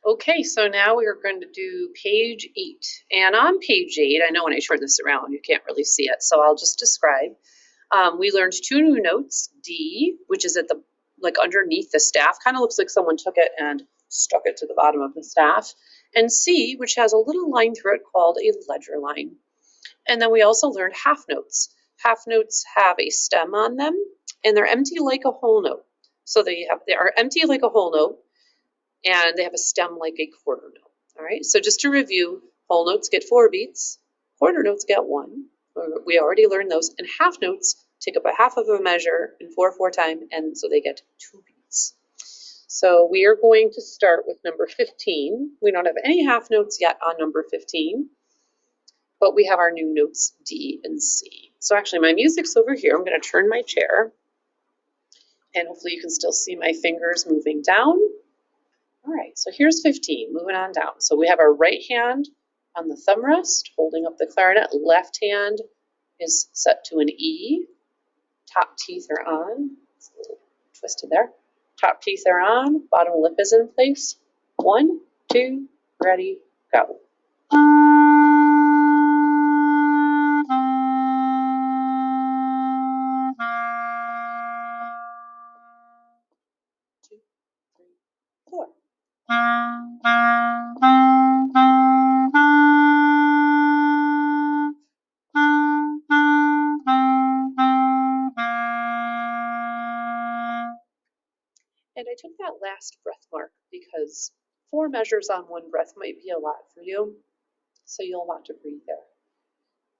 Okay, so now we are going to do page 8. And on page 8, I know when I turn this around, you can't really see it, so I'll just describe. We learned 2 new notes, D, which is at the, like underneath the staff, kind of looks like someone took it and stuck it to the bottom of the staff, and C, which has a little line through it called a ledger line. And then we also learned half notes. Half notes have a stem on them, and they're empty like a whole note. So they are empty like a whole note, and they have a stem like a quarter note. All right, so just to review, whole notes get 4 beats, quarter notes get 1. We already learned those, and half notes take up a half of a measure in 4/4 time, and so they get 2 beats. So we are going to start with number 15. We don't have any half notes yet on number 15, but we have our new notes D and C. So actually my music's over here. I'm going to turn my chair, and hopefully you can still see my fingers moving down. All right, so here's 15, moving on down. So we have our right hand on the thumb rest, holding up the clarinet. Left hand is set to an E. Top teeth are on. It's a little twisted there. Top teeth are on, bottom lip is in place. 1, 2, ready, go. Two, three, 4. And I took that last breath mark because 4 measures on 1 breath might be a lot for you, so you'll want to breathe there.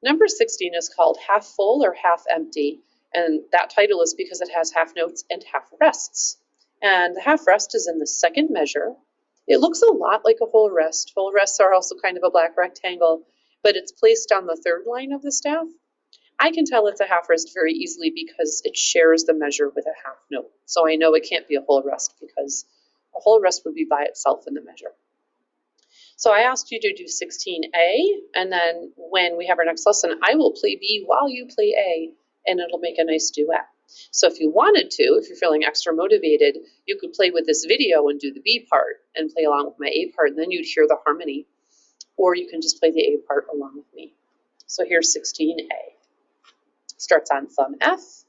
Number 16 is called half full or half empty, and that title is because it has half notes and half rests. And the half rest is in the second measure. It looks a lot like a whole rest. Whole rests are also kind of a black rectangle, but it's placed on the 3rd line of the staff. I can tell it's a half rest very easily because it shares the measure with a half note. So I know it can't be a whole rest because a whole rest would be by itself in the measure. So I asked you to do 16A, and then when we have our next lesson, I will play B while you play A, and it'll make a nice duet. So if you wanted to, if you're feeling extra motivated, you could play with this video and do the B part and play along with my A part, and then you'd hear the harmony. Or you can just play the A part along with me. So here's 16A. Starts on thumb F,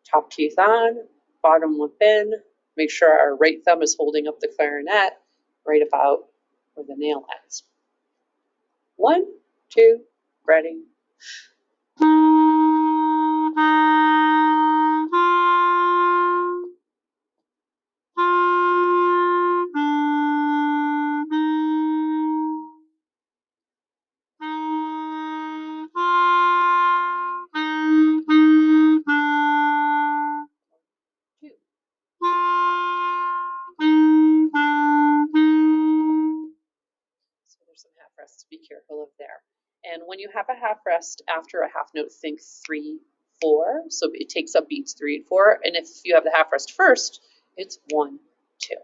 top teeth on, bottom lip in. Make sure our right thumb is holding up the clarinet right about where the nail ends. 1, 2, ready. Some half rests, be careful of there. And when you have a half rest after a half note, think 3, 4. So it takes up beats 3 and 4. And if you have the half rest first, it's 1, 2.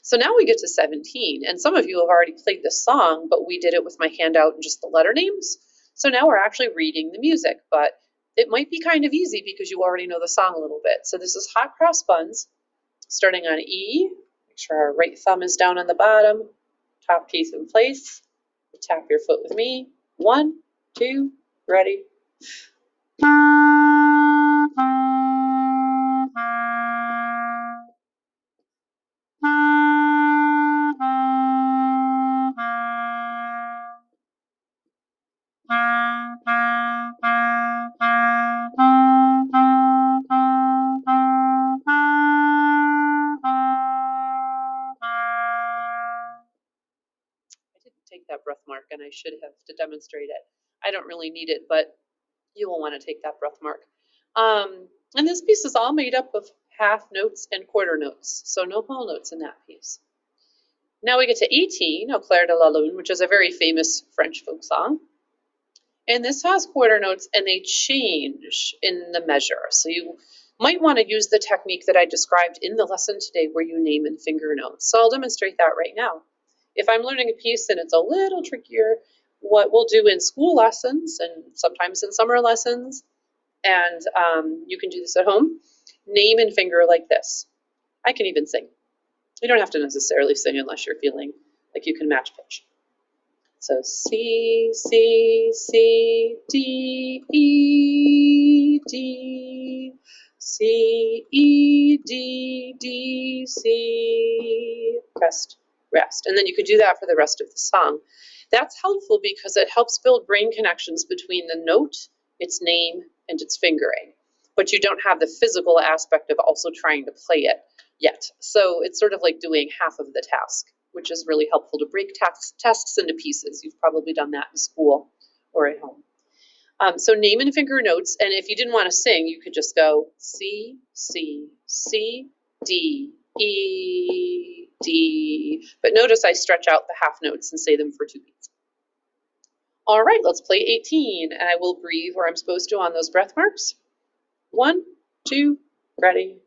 So now we get to 17. And some of you have already played this song, but we did it with my handout and just the letter names. So now we're actually reading the music, but it might be kind of easy because you already know the song a little bit. So this is Hot Cross Buns, starting on E. Make sure our right thumb is down on the bottom. Top teeth in place. Tap your foot with me. 1, 2, ready. Take that breath mark, and I should have to demonstrate it. I don't really need it, but you will want to take that breath mark. And this piece is all made up of half notes and quarter notes, so no whole notes in that piece. Now we get to 18, Au clair de la lune, which is a very famous French folk song. And this has quarter notes, and they change in the measure. So you might want to use the technique that I described in the lesson today where you name and finger notes. So I'll demonstrate that right now. If I'm learning a piece and it's a little trickier, what we'll do in school lessons and sometimes in summer lessons, and you can do this at home, name and finger like this. I can even sing. You don't have to necessarily sing unless you're feeling like you can match pitch. So C, C, C, D, E, D, C, E, D, D, C, rest, rest. And then you could do that for the rest of the song. That's helpful because it helps build brain connections between the note, its name, and its fingering. But you don't have the physical aspect of also trying to play it yet. So it's sort of like doing half of the task, which is really helpful to break tasks into pieces. You've probably done that in school or at home. So name and finger notes, and if you didn't want to sing, you could just go C, C, C, D, E, D. But notice I stretch out the half notes and say them for 2 beats. All right, let's play 18, and I will breathe where I'm supposed to on those breath marks. 1, 2, ready.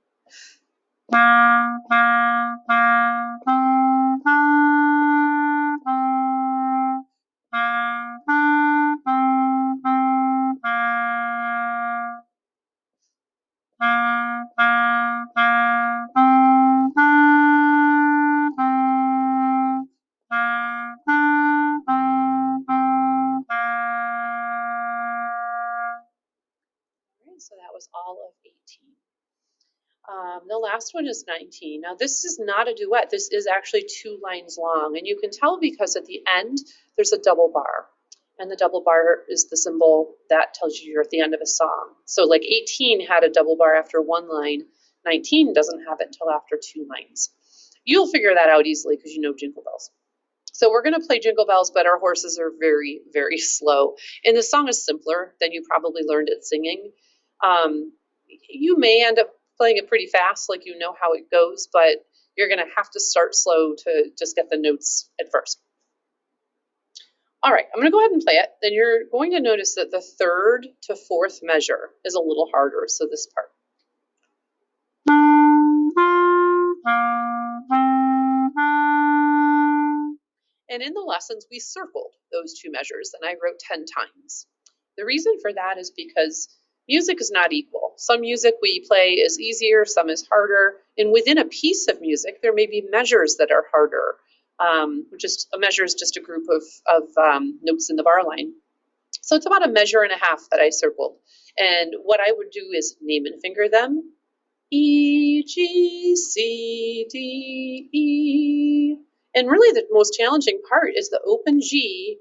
So that was all of 18. The last one is 19. Now this is not a duet. This is actually 2 lines long, and you can tell because at the end there's a double bar, and the double bar is the symbol that tells you you're at the end of a song. So like 18 had a double bar after 1 line, 19 doesn't have it until after 2 lines. You'll figure that out easily because you know Jingle Bells. So we're going to play Jingle Bells, but our horses are very, very slow. And the song is simpler than you probably learned it singing. You may end up playing it pretty fast, like you know how it goes, but you're going to have to start slow to just get the notes at first. All right, I'm going to go ahead and play it. Then you're going to notice that the 3rd to 4th measure is a little harder, so this part. And in the lessons, we circled those 2 measures, and I wrote 10 times. The reason for that is because music is not equal. Some music we play is easier, some is harder, and within a piece of music, there may be measures that are harder. A measure is just a group of notes in the bar line. So it's about a measure and a half that I circled. And what I would do is name and finger them. E, G, C, D, E. And really the most challenging part is the open G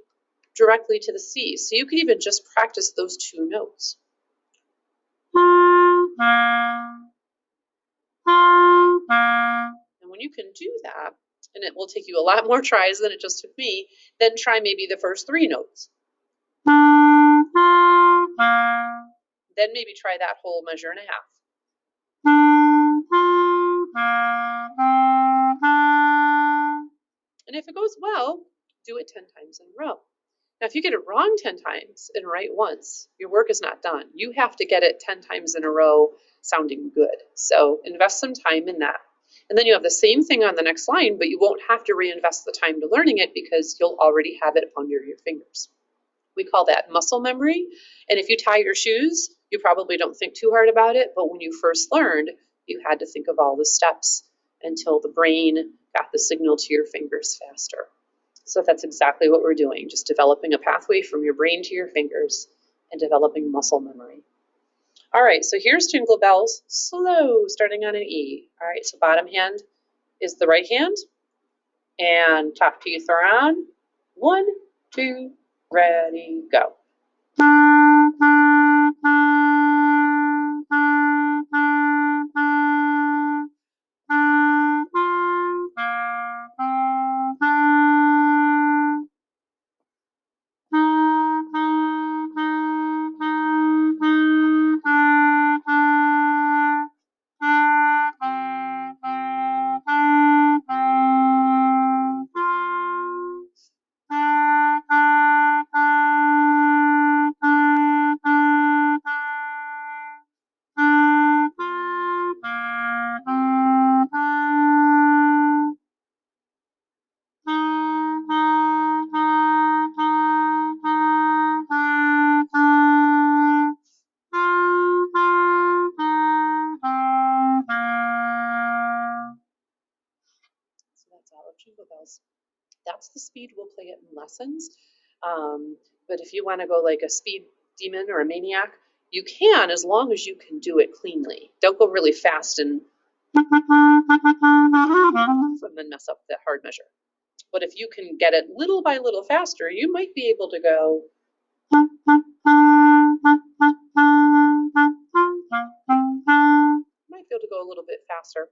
directly to the C. So you could even just practice those 2 notes. And when you can do that, and it will take you a lot more tries than it just took me, then try maybe the first 3 notes. Then maybe try that whole measure and a half. And if it goes well, do it 10 times in a row. Now, if you get it wrong 10 times and right once, your work is not done. You have to get it 10 times in a row sounding good. So invest some time in that. And then you have the same thing on the next line, but you won't have to reinvest the time to learning it because you'll already have it under your fingers. We call that muscle memory. And if you tie your shoes, you probably don't think too hard about it, but when you first learned, you had to think of all the steps until the brain got the signal to your fingers faster. So that's exactly what we're doing, just developing a pathway from your brain to your fingers and developing muscle memory. All right, so here's Jingle Bells, slow, starting on an E. All right, so bottom hand is the right hand, and top teeth are on. 1, 2, ready, go. jingle bells. That's the speed we'll play it in lessons. But if you want to go like a speed demon or a maniac, you can, as long as you can do it cleanly. Don't go really fast and then mess up that hard measure. But if you can get it little by little faster, you might be able to go. Might be able to go a little bit faster.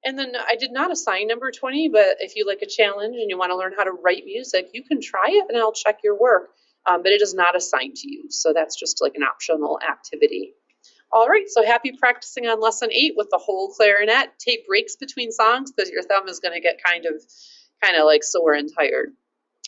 And then I did not assign number 20, but if you like a challenge and you want to learn how to write music, you can try it and I'll check your work. But it is not assigned to you. So that's just like an optional activity. All right, so happy practicing on lesson 8 with the whole clarinet. Take breaks between songs because your thumb is going to get kind of like sore and tired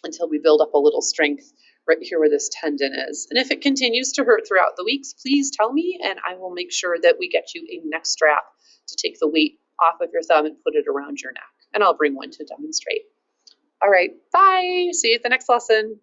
until we build up a little strength right here where this tendon is. And if it continues to hurt throughout the weeks, please tell me and I will make sure that we get you a neck strap to take the weight off of your thumb and put it around your neck. And I'll bring one to demonstrate. All right, bye. See you at the next lesson.